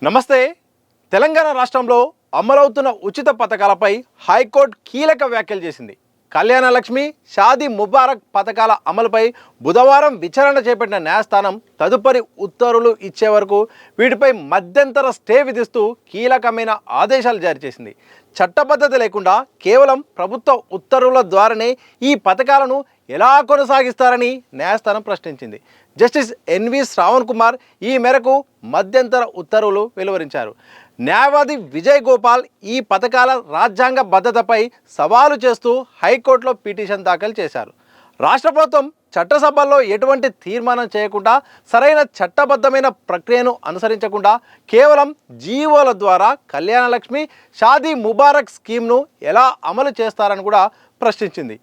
నమస్తే. తెలంగాణ రాష్ట్రంలో అమలవుతున్న ఉచిత పథకాలపై హైకోర్టు కీలక వ్యాఖ్యలు చేసింది. కళ్యాణ లక్ష్మి, షాదీ ముబారక్ పథకాల అమలుపై బుధవారం విచారణ చేపట్టిన న్యాయస్థానం తదుపరి ఉత్తర్వులు ఇచ్చే వరకు వీటిపై మధ్యంతర స్టే విధిస్తూ కీలకమైన ఆదేశాలు జారీ చేసింది. చట్టబద్ధత లేకుండా కేవలం ప్రభుత్వ ఉత్తర్వుల ద్వారానే ఈ పథకాలను ఎలా కొనసాగిస్తారని న్యాయస్థానం ప్రశ్నించింది. జస్టిస్ ఎన్వి శ్రావణ్ కుమార్ ఈ మేరకు మధ్యంతర ఉత్తర్వులు వెలువరించారు. న్యాయవాది విజయ్ గోపాల్ ఈ పథకాల రాజ్యాంగ భద్రతపై సవాలు చేస్తూ హైకోర్టులో పిటిషన్ దాఖలు చేశారు. రాష్ట్ర ప్రభుత్వం చట్టసభల్లో ఎటువంటి తీర్మానం చేయకుండా, సరైన చట్టబద్ధమైన ప్రక్రియను అనుసరించకుండా కేవలం జీవోల ద్వారా కళ్యాణ లక్ష్మి, షాదీ ముబారక్ స్కీమ్ను ఎలా అమలు చేస్తారని కూడా ప్రశ్నించింది.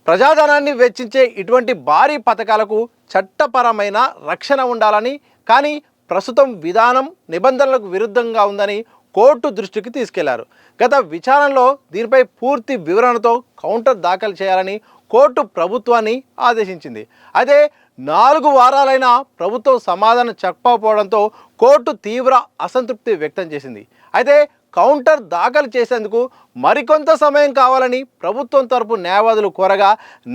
ప్రజాధనాన్ని వెచ్చించే ఇటువంటి భారీ పథకాలకు చట్టపరమైన రక్షణ ఉండాలని, కానీ ప్రస్తుతం విధానం నిబంధనలకు విరుద్ధంగా ఉందని కోర్టు దృష్టికి తీసుకెళ్లారు. గత విచారణలో దీనిపై పూర్తి వివరణతో కౌంటర్ దాఖలు చేయాలని కోర్టు ప్రభుత్వాన్ని ఆదేశించింది. అయితే 4 వారాలైనా ప్రభుత్వం సమాధానం చెప్పకపోవడంతో కోర్టు తీవ్ర అసంతృప్తి వ్యక్తం చేసింది. అయితే కౌంటర్ దాఖలు చేసేందుకు మరికొంత సమయం కావాలని ప్రభుత్వం తరపు న్యాయవాదులు కోరగా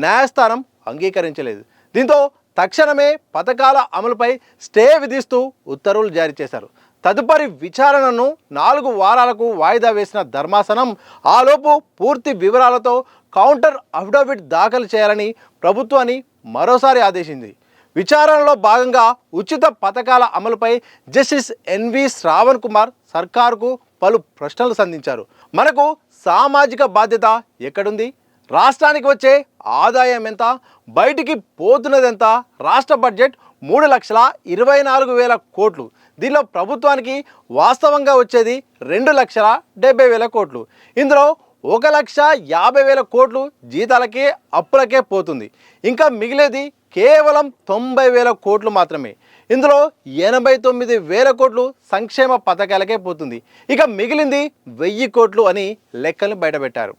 న్యాయస్థానం అంగీకరించలేదు. దీంతో తక్షణమే పథకాల అమలుపై స్టే విధిస్తూ ఉత్తర్వులు జారీ చేశారు. తదుపరి విచారణను 4 వారాలకు వాయిదా వేసిన ధర్మాసనం ఆలోపు పూర్తి వివరాలతో కౌంటర్ అఫిడవిట్ దాఖలు చేయాలని ప్రభుత్వాన్ని మరోసారి ఆదేశించింది. విచారణలో భాగంగా ఉచిత పథకాల అమలుపై జస్టిస్ ఎన్వి శ్రావణ్ కుమార్ సర్కారుకు పలు ప్రశ్నలు సంధించారు. మనకు సామాజిక బాధ్యత ఎక్కడుంది? రాష్ట్రానికి వచ్చే ఆదాయం ఎంత? బయటికి పోతున్నదెంత? రాష్ట్ర బడ్జెట్ 3,24,000 కోట్లు. దీనిలో ప్రభుత్వానికి వాస్తవంగా వచ్చేది 2,70,000 కోట్లు. ఇందులో 1,50,000 కోట్లు జీతాలకే, అప్పులకే పోతుంది. ఇంకా మిగిలేది కేవలం 90,000 కోట్లు మాత్రమే. ఇందులో 89,000 కోట్లు సంక్షేమ పథకాలకే పోతుంది. ఇక మిగిలింది 1,000 కోట్లు అని లెక్కలు బయటపెట్టారు.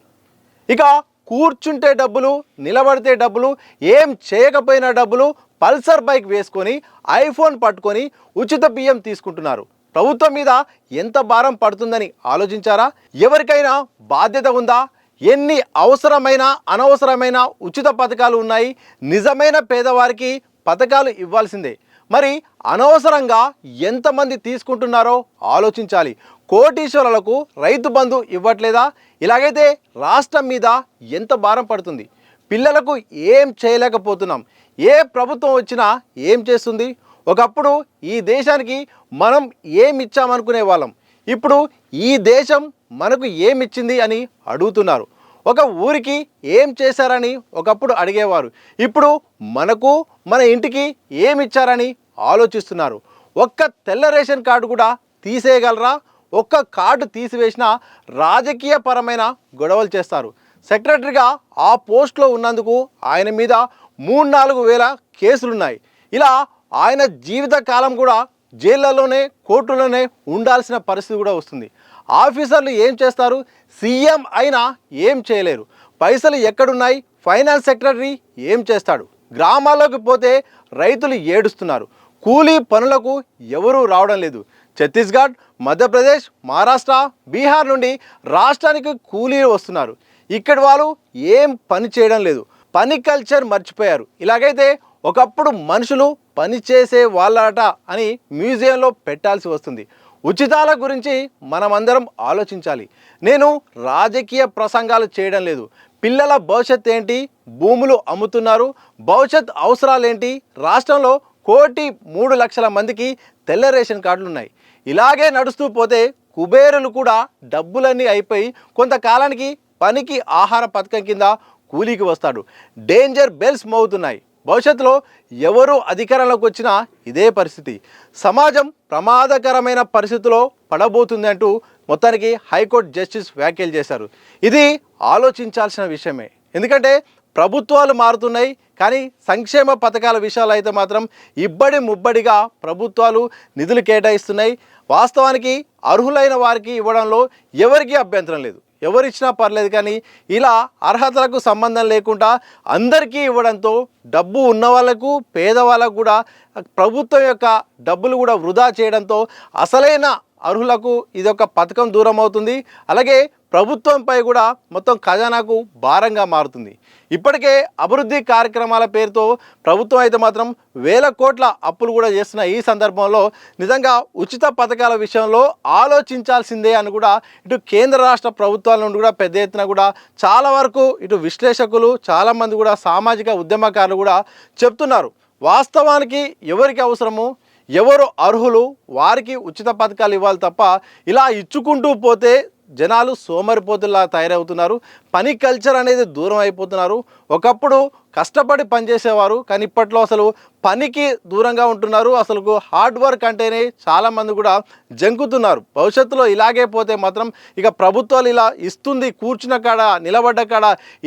ఇక కూర్చుంటే డబ్బులు, నిలబడితే డబ్బులు, ఏం చేయకపోయినా డబ్బులు, పల్సర్ బైక్ వేసుకొని, ఐఫోన్ పట్టుకొని ఉచిత బియ్యం తీసుకుంటున్నారు. ప్రభుత్వం మీద ఎంత భారం పడుతుందని ఆలోచించారా? ఎవరికైనా బాధ్యత ఉందా? ఎన్ని అవసరమైన, అనవసరమైన ఉచిత పథకాలు ఉన్నాయి. నిజమైన పేదవారికి పథకాలు ఇవ్వాల్సిందే. మరి అనవసరంగా ఎంతమంది తీసుకుంటున్నారో ఆలోచించాలి. కోటీశ్వరులకు రైతు బంధు ఇవ్వట్లేదా? ఇలాగైతే రాష్ట్రం మీద ఎంత భారం పడుతుంది? పిల్లలకు ఏం చేయలేకపోతున్నాం. ఏ ప్రభుత్వం వచ్చినా ఏం చేస్తుంది? ఒకప్పుడు ఈ దేశానికి మనం ఏమి ఇచ్చామనుకునే వాళ్ళం. ఇప్పుడు ఈ దేశం మనకు ఏమిచ్చింది అని అడుగుతున్నారు. ఒక ఊరికి ఏం చేశారని ఒకప్పుడు అడిగేవారు. ఇప్పుడు మనకు, మన ఇంటికి ఏమిచ్చారని ఆలోచిస్తున్నారు. ఒక్క తెల్ల రేషన్ కార్డు కూడా తీసేయగలరా? ఒక్క కార్డు తీసివేసినా రాజకీయపరమైన గొడవలు చేస్తారు. సెక్రటరీగా ఆ పోస్ట్లో ఉన్నందుకు ఆయన మీద 3-4 వేల కేసులున్నాయి. ఇలా ఆయన జీవితకాలం కూడా జైళ్లలోనే, కోర్టులోనే ఉండాల్సిన పరిస్థితి కూడా వస్తుంది. ఆఫీసర్లు ఏం చేస్తారు? సీఎం అయినా ఏం చేయలేరు. పైసలు ఎక్కడున్నాయి? ఫైనాన్స్ సెక్రటరీ ఏం చేస్తాడు? గ్రామాల్లోకి పోతే రైతులు ఏడుస్తున్నారు. కూలీ పనులకు ఎవరూ రావడం లేదు. ఛత్తీస్గఢ్, మధ్యప్రదేశ్, మహారాష్ట్ర, బీహార్ నుండి రాష్ట్రానికి కూలీలు వస్తున్నారు. ఇక్కడి వాళ్ళు ఏం పని చేయడం లేదు. పని కల్చర్ మర్చిపోయారు. ఇలాగైతే ఒకప్పుడు మనుషులు పని చేసే వాళ్ళట అని మ్యూజియంలో పెట్టాల్సి వస్తుంది. ఉచితాల గురించి మనమందరం ఆలోచించాలి. నేను రాజకీయ ప్రసంగాలు చేయడం లేదు. పిల్లల భవిష్యత్ ఏంటి? భూములు అమ్ముతున్నారు. భవిష్యత్ అవసరాలేంటి? రాష్ట్రంలో 1,03,00,000 మందికి తెల్ల రేషన్ కార్డులు ఉన్నాయి. ఇలాగే నడుస్తూ పోతే కుబేరులు కూడా డబ్బులన్నీ అయిపోయి కొంతకాలానికి పనికి ఆహార పథకం కింద కూలీకి వస్తాడు. డేంజర్ బెల్స్ మోగుతున్నాయి. భవిష్యత్తులో ఎవరు అధికారంలోకి వచ్చినా ఇదే పరిస్థితి. సమాజం ప్రమాదకరమైన పరిస్థితిలో పడబోతుంది అంటూ మొత్తానికి హైకోర్టు జస్టిస్ వ్యాఖ్యలు చేశారు. ఇది ఆలోచించాల్సిన విషయమే. ఎందుకంటే ప్రభుత్వాలు మారుతున్నాయి, కానీ సంక్షేమ పథకాల విషయాలు అయితే మాత్రం ఇబ్బడి ముబ్బడిగా ప్రభుత్వాలు నిధులు కేటాయిస్తున్నాయి. వాస్తవానికి అర్హులైన వారికి ఇవ్వడంలో ఎవరికీ అభ్యంతరం లేదు. ఎవరిచ్చినా పర్లేదు, కానీ ఇలా అర్హతలకు సంబంధం లేకుండా అందరికీ ఇవ్వడంతో డబ్బు ఉన్న వాళ్ళకు, పేదవాళ్ళకు కూడా ప్రభుత్వం యొక్క డబ్బులు కూడా వృధా చేయడంతో అసలైన అర్హులకు ఇదొక పథకం దూరం అవుతుంది. అలాగే ప్రభుత్వంపై కూడా మొత్తం ఖజానాకు భారంగా మారుతుంది. ఇప్పటికే అభివృద్ధి కార్యక్రమాల పేరుతో ప్రభుత్వం అయితే మాత్రం వేల కోట్ల అప్పులు కూడా చేస్తున్న ఈ సందర్భంలో నిజంగా ఉచిత పథకాల విషయంలో ఆలోచించాల్సిందే అని కూడా ఇటు కేంద్ర రాష్ట్ర ప్రభుత్వాల నుండి కూడా పెద్ద ఎత్తున కూడా చాలా వరకు ఇటు విశ్లేషకులు చాలామంది కూడా సామాజిక ఉద్యమకారులు కూడా చెప్తున్నారు. వాస్తవానికి ఎవరికి అవసరము, ఎవరు అర్హులు వారికి ఉచిత పథకాలు ఇవ్వాలి తప్ప ఇలా ఇచ్చుకుంటూ పోతే జనాలు సోమరిపోతుల్లా తయారవుతున్నారు. పని కల్చర్ అనేది దూరం అయిపోతున్నారు. ఒకప్పుడు కష్టపడి పనిచేసేవారు, కానీ ఇప్పట్లో అసలు పనికి దూరంగా ఉంటున్నారు. అసలు హార్డ్ వర్క్ అంటేనే చాలామంది కూడా జంకుతున్నారు. భవిష్యత్తులో ఇలాగే పోతే మాత్రం ఇక ప్రభుత్వాలు ఇలా ఇస్తుంది కూర్చున్న కాడ నిలబడ్డ కాడ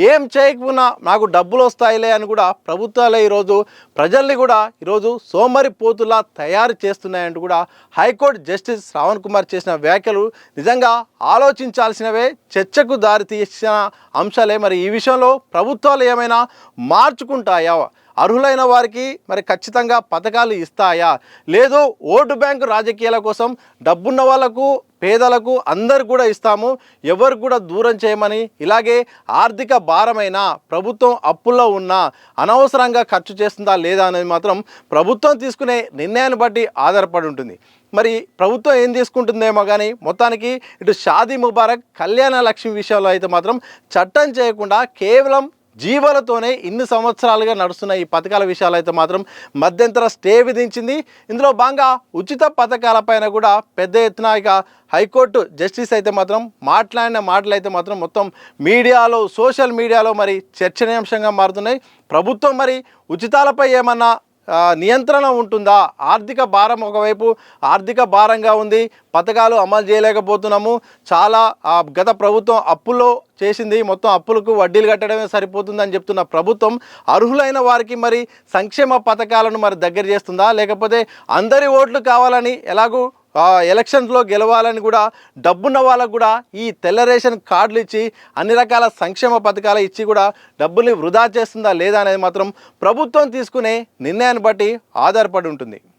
ఏం చేయకపోయినా నాకు డబ్బులు వస్తాయిలే అని కూడా ప్రభుత్వాలే ఈరోజు ప్రజల్ని కూడా ఈరోజు సోమరిపోతులా తయారు చేస్తున్నాయంటూ కూడా హైకోర్టు జస్టిస్ శ్రావణ్ కుమార్ చేసిన వ్యాఖ్యలు నిజంగా ఆలోచించాల్సినవే, చర్చకు దారి తీసిన అంశాలే. మరి ఈ విషయంలో ప్రభుత్వాలు ఏమైనా మార్చుకుంటాయా, అర్హులైన వారికి మరి ఖచ్చితంగా పథకాలు ఇస్తాయా, లేదు ఓటు బ్యాంకు రాజకీయాల కోసం డబ్బున్న వాళ్ళకు పేదలకు అందరు కూడా ఇస్తాము, ఎవరు కూడా దూరం చేయమని, ఇలాగే ఆర్థిక భారమైన ప్రభుత్వం అప్పుల్లో ఉన్నా అనవసరంగా ఖర్చు చేస్తుందా లేదా అనేది మాత్రం ప్రభుత్వం తీసుకునే నిర్ణయాన్ని బట్టి ఆధారపడి ఉంటుంది. మరి ప్రభుత్వం ఏం తీసుకుంటుందేమో కానీ మొత్తానికి ఇటు షాదీ ముబారక్ కళ్యాణ లక్ష్మి విషయంలో అయితే మాత్రం చట్టం చేయకుండా కేవలం జీవోలతోనే ఇన్ని సంవత్సరాలుగా నడుస్తున్న ఈ పథకాల విషయాలు అయితే మాత్రం మధ్యంతర స్టే విధించింది. ఇందులో భాగంగా ఉచిత పథకాలపైన కూడా పెద్ద ఎత్తున ఇక హైకోర్టు జస్టిస్ అయితే మాత్రం మాట్లాడిన మాటలు అయితే మాత్రం మొత్తం మీడియాలో సోషల్ మీడియాలో మరి చర్చనీయాంశంగా మారుతున్నాయి. ప్రభుత్వం మరి ఉచితాలపై ఏమన్నా నియంత్రణ ఉంటుందా, ఆర్థిక భారం ఒకవైపు ఆర్థిక భారంగా ఉంది, పథకాలు అమలు చేయలేకపోతున్నాము, చాలా గత ప్రభుత్వం అప్పుల్లో చేసింది, మొత్తం అప్పులకు వడ్డీలు కట్టడమే సరిపోతుందని చెప్తున్న ప్రభుత్వం అర్హులైన వారికి మరి సంక్షేమ పథకాలను మరి దగ్గర చేస్తుందా, లేకపోతే అందరి ఓట్లు కావాలని ఎలాగూ ఎలక్షన్స్లో గెలవాలని కూడా డబ్బున్న వాళ్ళకు కూడా ఈ తెల్ల రేషన్ కార్డులు ఇచ్చి అన్ని రకాల సంక్షేమ పథకాలు ఇచ్చి కూడా డబ్బుల్ని వృధా చేస్తుందా లేదా అనేది మాత్రం ప్రభుత్వం తీసుకునే నిర్ణయాన్ని బట్టి ఆధారపడి ఉంటుంది.